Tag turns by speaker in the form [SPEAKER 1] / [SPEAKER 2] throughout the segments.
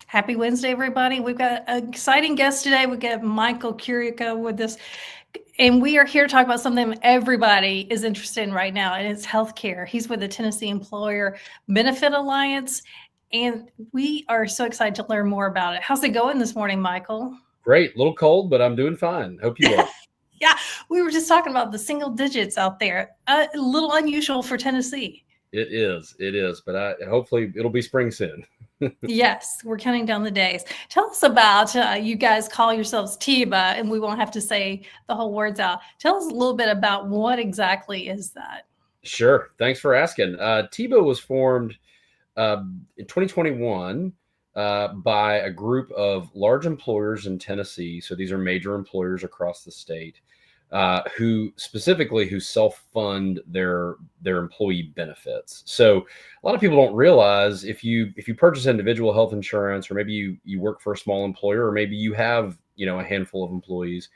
[SPEAKER 1] Happy Wednesday, everybody. We've got an exciting guest today. We've got Michael Curcio with us, and we are here to talk about something everybody is interested in right now, and it's healthcare. He's with the Tennessee Employer Benefit Alliance, and we are so excited to learn more about it. How's it going this morning, Michael?
[SPEAKER 2] Great. A little cold, but I'm doing fine. Hope you are.
[SPEAKER 1] Yeah, we were just talking about the single digits out there. A little unusual for Tennessee.
[SPEAKER 2] It is. It is. But hopefully it'll be spring soon.
[SPEAKER 1] Yes, we're counting down the days. Tell us about you guys call yourselves TIBA, and we won't have to say the whole words out. Tell us a little bit about what exactly is that.
[SPEAKER 2] Sure. Thanks for asking. TIBA was formed in 2021 by a group of large employers in Tennessee. So these are major employers across the state who self-fund their employee benefits. So a lot of people don't realize if you purchase individual health insurance, or maybe you work for a small employer, or maybe you have a handful of employees,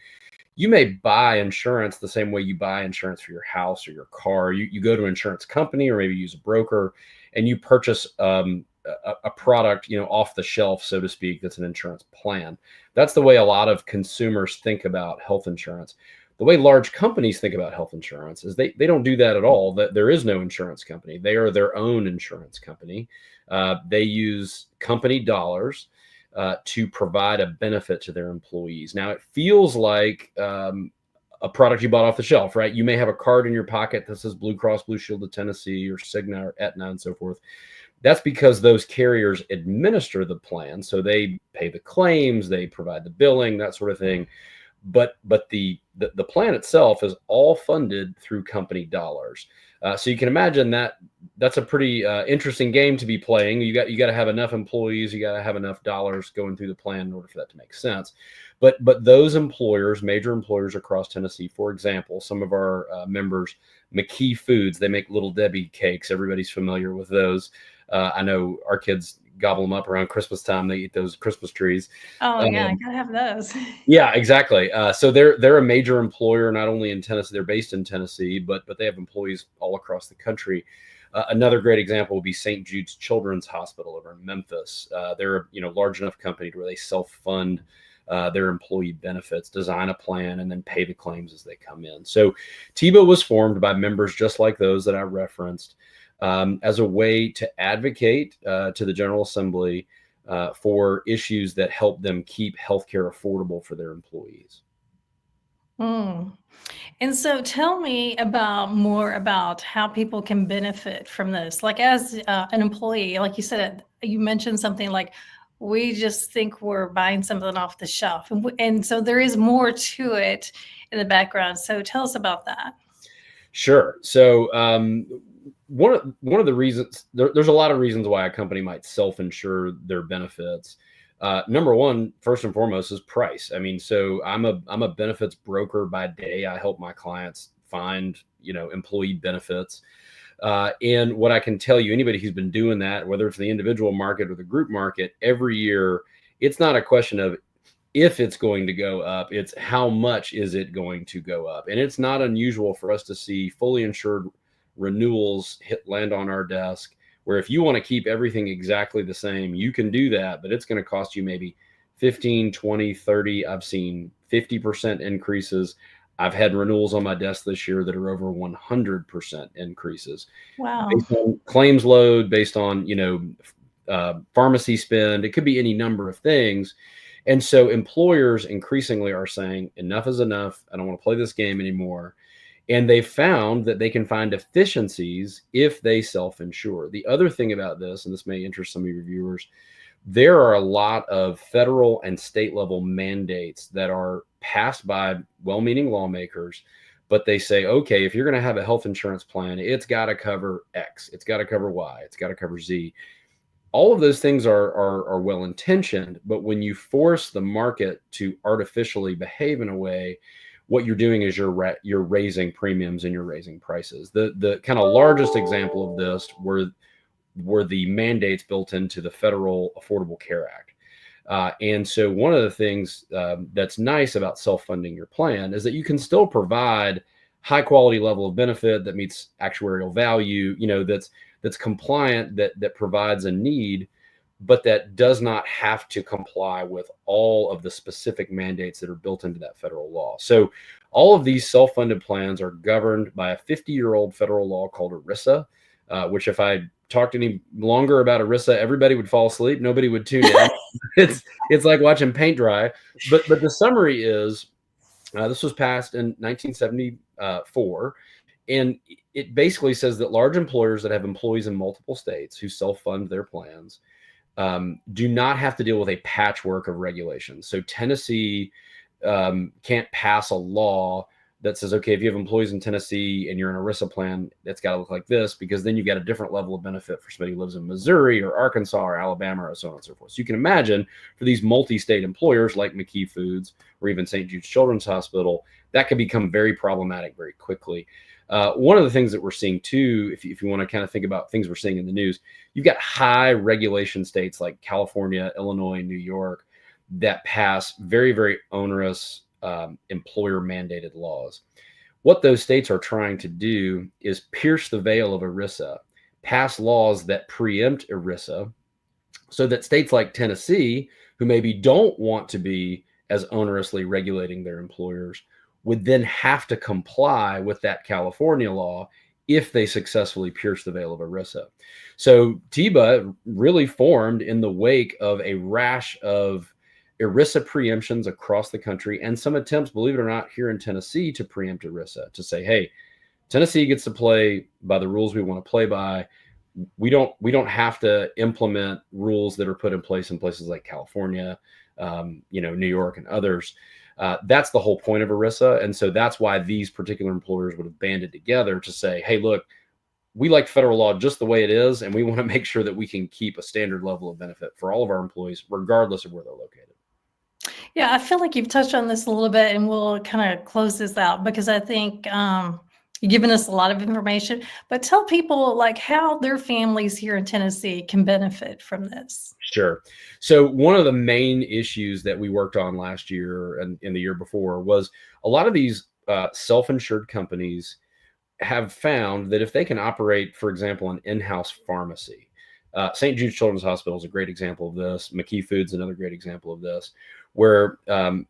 [SPEAKER 2] you may buy insurance the same way you buy insurance for your house or your car. You go to an insurance company, or maybe use a broker, and you purchase a product, off the shelf, so to speak, that's an insurance plan. That's the way a lot of consumers think about health insurance. The way large companies think about health insurance is they don't do that at all. That there is no insurance company. They are their own insurance company. They use company dollars to provide a benefit to their employees. Now, it feels like a product you bought off the shelf, right? You may have a card in your pocket that says Blue Cross Blue Shield of Tennessee, or Cigna, or Aetna, and so forth. That's because those carriers administer the plan. So they pay the claims, they provide the billing, that sort of thing. But the plan itself is all funded through company dollars. So you can imagine that's a pretty interesting game to be playing. You got to have enough employees, you got to have enough dollars going through the plan in order for that to make sense. But those employers, major employers across Tennessee, for example, some of our members, McKee Foods, they make Little Debbie cakes. Everybody's familiar with those. I know our kids gobble them up around Christmas time. They eat those Christmas trees.
[SPEAKER 1] Oh yeah, I gotta have those.
[SPEAKER 2] Yeah, exactly. So they're a major employer, not only in Tennessee. They're based in Tennessee, but they have employees all across the country. Another great example would be St. Jude's Children's Hospital over in Memphis. They're a large enough company to where they self-fund their employee benefits, design a plan, and then pay the claims as they come in. So TIBA was formed by members just like those that I referenced, as a way to advocate to the General Assembly for issues that help them keep healthcare affordable for their employees.
[SPEAKER 1] Mm. And so tell me more about how people can benefit from this. Like as an employee, like you said, you mentioned something like, we just think we're buying something off the shelf. And so there is more to it in the background. So tell us about that.
[SPEAKER 2] Sure. So one of the reasons, there's a lot of reasons why a company might self-insure their benefits. Number one, first and foremost, is price. I mean, so I'm a benefits broker by day. I help my clients find, employee benefits. And what I can tell you, anybody who's been doing that, whether it's the individual market or the group market, every year, it's not a question of if it's going to go up, it's how much is it going to go up. And it's not unusual for us to see fully insured renewals land on our desk, where if you want to keep everything exactly the same, you can do that, but it's going to cost you maybe 15, 20, 30. I've seen 50% increases. I've had renewals on my desk this year that are over 100% increases.
[SPEAKER 1] Wow.
[SPEAKER 2] Based on claims load, based on, pharmacy spend. It could be any number of things. And so employers increasingly are saying, enough is enough. I don't want to play this game anymore. And they found that they can find efficiencies if they self-insure. The other thing about this, and this may interest some of your viewers, there are a lot of federal and state level mandates that are passed by well-meaning lawmakers, but they say, okay, if you're going to have a health insurance plan, it's got to cover X, it's got to cover Y, it's got to cover Z. All of those things are well-intentioned, but when you force the market to artificially behave in a way, what you're doing is you're raising premiums and you're raising prices. The kind of largest example of this were the mandates built into the Federal Affordable Care Act. And so one of the things that's nice about self-funding your plan is that you can still provide high quality level of benefit that meets actuarial value, that's compliant, that provides a need, but that does not have to comply with all of the specific mandates that are built into that federal law. So all of these self-funded plans are governed by a 50-year-old federal law called ERISA, which if I talked any longer about ERISA, everybody would fall asleep. Nobody would tune in. It's like watching paint dry. But the summary is this was passed in 1974, and it basically says that large employers that have employees in multiple states who self-fund their plans do not have to deal with a patchwork of regulations. So Tennessee can't pass a law that says, okay, if you have employees in Tennessee and you're in a ERISA plan, that's got to look like this, because then you've got a different level of benefit for somebody who lives in Missouri or Arkansas or Alabama or so on and so forth. So you can imagine for these multi-state employers like McKee Foods or even St. Jude's Children's Hospital, that can become very problematic very quickly. One of the things that we're seeing too, if you want to kind of think about things we're seeing in the news, you've got high regulation states like California, Illinois, New York that pass very, very onerous employer mandated laws. What those states are trying to do is pierce the veil of ERISA, pass laws that preempt ERISA, so that states like Tennessee, who maybe don't want to be as onerously regulating their employers, would then have to comply with that California law if they successfully pierce the veil of ERISA. So TIBA really formed in the wake of a rash of ERISA preemptions across the country and some attempts, believe it or not, here in Tennessee to preempt ERISA, to say, hey, Tennessee gets to play by the rules we want to play by. We don't have to implement rules that are put in places like California, New York and others. That's the whole point of ERISA. And so that's why these particular employers would have banded together to say, hey, look, we like federal law just the way it is, and we want to make sure that we can keep a standard level of benefit for all of our employees, regardless of where they're located.
[SPEAKER 1] Yeah, I feel like you've touched on this a little bit, and we'll kind of close this out because I think you've given us a lot of information. But tell people like how their families here in Tennessee can benefit from this.
[SPEAKER 2] Sure. So one of the main issues that we worked on last year and in the year before was a lot of these self-insured companies have found that if they can operate, for example, an in-house pharmacy, St. Jude's Children's Hospital is a great example of this. McKee Foods another great example of this, where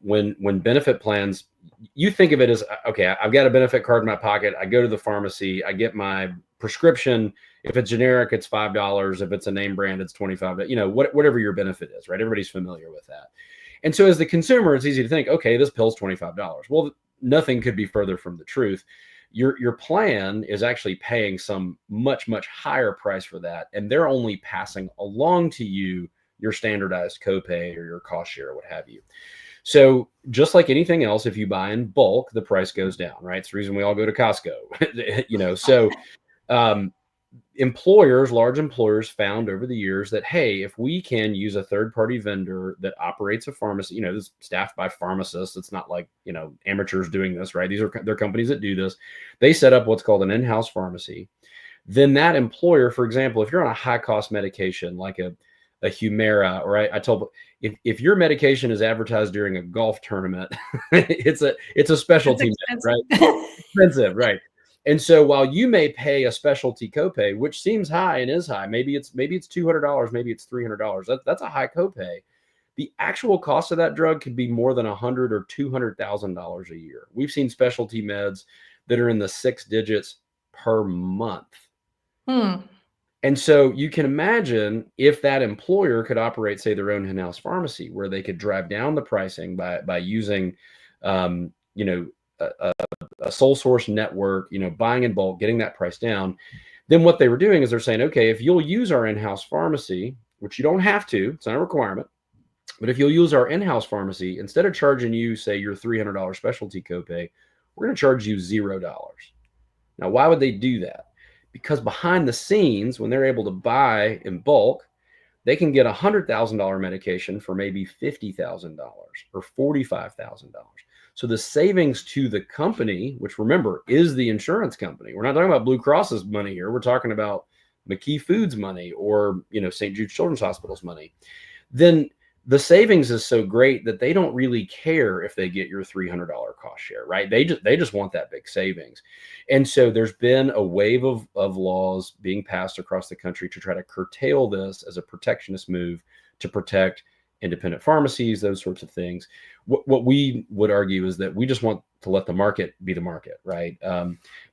[SPEAKER 2] when benefit plans, you think of it as, okay, I've got a benefit card in my pocket. I go to the pharmacy, I get my prescription. If it's generic, it's $5. If it's a name brand, it's $25. Whatever your benefit is, right? Everybody's familiar with that. And so as the consumer, it's easy to think, okay, this pill's $25. Well, nothing could be further from the truth. Your plan is actually paying some much, much higher price for that. And they're only passing along to you your standardized copay or your cost share, or what have you. So just like anything else, if you buy in bulk, the price goes down, right? It's the reason we all go to Costco. So large employers found over the years that, hey, if we can use a third-party vendor that operates a pharmacy, this is staffed by pharmacists. It's not like, amateurs doing this, right? They're companies that do this. They set up what's called an in-house pharmacy. Then that employer, for example, if you're on a high-cost medication like a Humira, or I told, if your medication is advertised during a golf tournament, it's a specialty, right? Expensive, right? And so while you may pay a specialty copay, which seems high and is high, maybe it's $200, maybe it's $300. That's a high copay. The actual cost of that drug could be more than $100,000 or $200,000 a year. We've seen specialty meds that are in the 6 digits per month. And so you can imagine if that employer could operate, say, their own in-house pharmacy, where they could drive down the pricing by using, a sole source network, buying in bulk, getting that price down. Then what they were doing is they're saying, okay, if you'll use our in-house pharmacy, which you don't have to, it's not a requirement, but if you'll use our in-house pharmacy, instead of charging you, say, your $300 specialty copay, we're going to charge you $0. Now, why would they do that? Because behind the scenes, when they're able to buy in bulk, they can get $100,000 medication for maybe $50,000 or $45,000. So the savings to the company, which remember is the insurance company, we're not talking about Blue Cross's money here. We're talking about McKee Foods money or St. Jude's Children's Hospital's money. Then the savings is so great that they don't really care if they get your $300 cost share, right? They just want that big savings. And so there's been a wave of laws being passed across the country to try to curtail this as a protectionist move to protect independent pharmacies, those sorts of things. What we would argue is that we just want to let the market be the market, right?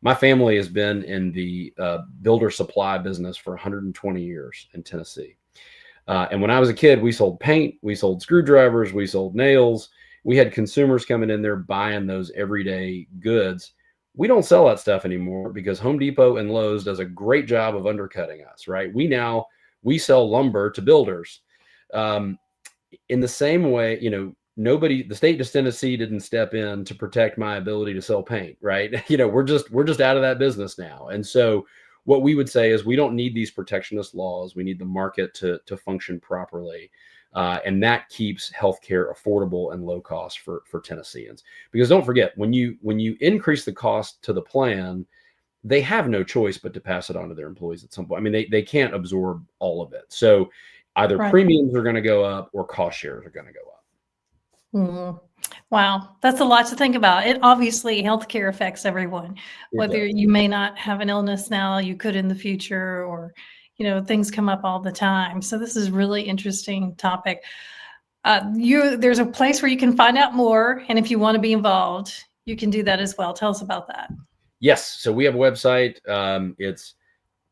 [SPEAKER 2] My family has been in the builder supply business for 120 years in Tennessee. And when I was a kid, we sold paint, we sold screwdrivers, we sold nails. We had consumers coming in there buying those everyday goods. We don't sell that stuff anymore because Home Depot and Lowe's does a great job of undercutting us, right? We sell lumber to builders. Um, in the same way, the state of Tennessee didn't step in to protect my ability to sell paint, right? We're just out of that business now. And so what we would say is we don't need these protectionist laws. We need the market to function properly. And that keeps healthcare affordable and low cost for Tennesseans. Because don't forget, when you increase the cost to the plan, they have no choice but to pass it on to their employees at some point. I mean, they can't absorb all of it. So either
[SPEAKER 1] Right.
[SPEAKER 2] premiums are going to go up or cost shares are going to go up.
[SPEAKER 1] Mhm. Wow, that's a lot to think about. It obviously healthcare affects everyone.
[SPEAKER 2] It
[SPEAKER 1] Whether
[SPEAKER 2] does.
[SPEAKER 1] you may not have an illness now, you could in the future, or things come up all the time. So this is really interesting topic. There's a place where you can find out more, and if you want to be involved, you can do that as well. Tell us about that.
[SPEAKER 2] Yes. So we have a website. It's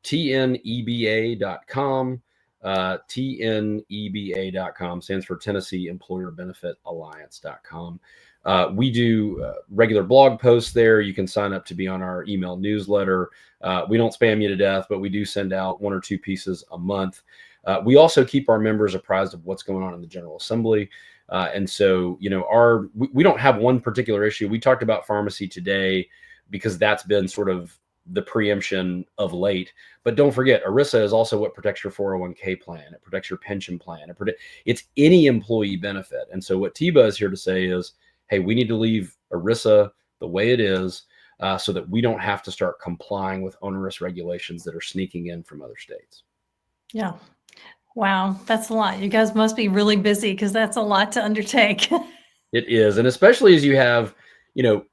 [SPEAKER 2] tneba.com. tneba.com stands for Tennessee Employer Benefit Alliance.com. We do regular blog posts there. You can sign up to be on our email newsletter. We don't spam you to death, but we do send out 1 or 2 pieces a month. We also keep our members apprised of what's going on in the General Assembly. And so, we don't have one particular issue. We talked about pharmacy today because that's been sort of the preemption of late. But don't forget, ERISA is also what protects your 401k plan. It protects your pension plan. It's any employee benefit. And so what TIBA is here to say is, hey, we need to leave ERISA the way it is so that we don't have to start complying with onerous regulations that are sneaking in from other states.
[SPEAKER 1] Yeah. Wow, that's a lot. You guys must be really busy because that's a lot to undertake.
[SPEAKER 2] It is. And especially as you have,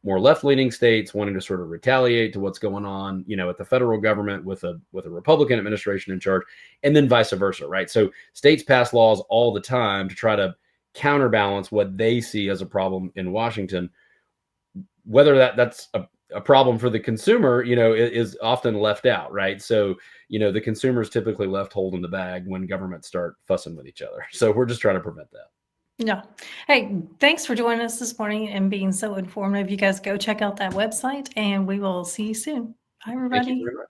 [SPEAKER 2] more left-leaning states wanting to sort of retaliate to what's going on, at the federal government with a Republican administration in charge, and then vice versa, right? So states pass laws all the time to try to counterbalance what they see as a problem in Washington. Whether that's a problem for the consumer, is often left out, right? So, the consumer is typically left holding the bag when governments start fussing with each other. So we're just trying to prevent that.
[SPEAKER 1] Yeah. Hey, thanks for joining us this morning and being so informative. You guys go check out that website, and we will see you soon. Bye,
[SPEAKER 2] Thank you
[SPEAKER 1] everybody.
[SPEAKER 2] very much.